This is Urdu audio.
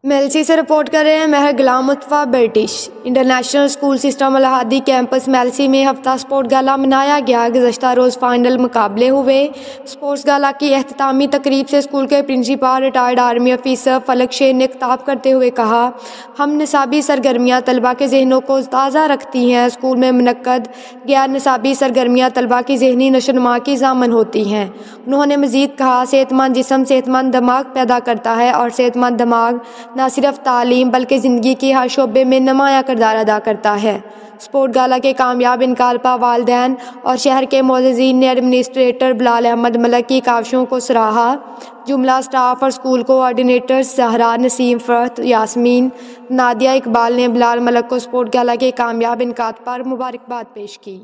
میلسی سے رپورٹ کر رہے ہیں Mehr Ghulam Mustafa British. International school system Alhadi campus Mailsi میں ہفتہ اسپورٹ گالا منایا گیا۔ گزشتہ روز فائنل مقابلے ہوئے۔ اسپورٹس گالا کی اختتامی تقریب سے اسکول کے پرنسپل ریٹائرڈ آرمی افسر فلک شیر نے خطاب کرتے ہوئے کہا، ہم نصابی سرگرمیاں طلباء کے ذہنوں کو تازہ رکھتی ہیں۔ اسکول میں منعقد غیر نصابی سرگرمیاں طلباء کی ذہنی نشوونما کی ضامن ہوتی ہیں۔ انہوں نے مزید کہا، صحت مند جسم صحت مند دماغ پیدا کرتا ہے اور صحت مند دماغ نہ صرف تعلیم بلکہ زندگی کے ہر شعبے میں نمایاں کردار ادا کرتا ہے۔ اسپورٹ گالا کے کامیاب انعقاد پر والدین اور شہر کے معززین نے ایڈمنسٹریٹر بلال احمد ملک کی کاوشوں کو سراہا۔ جملہ اسٹاف اور اسکول کوآرڈینیٹرز زہرا، نسیم، فرحت، یاسمین، نادیہ اقبال نے بلال ملک کو اسپورٹ گالا کے کامیاب انعقاد پر مبارکباد پیش کی۔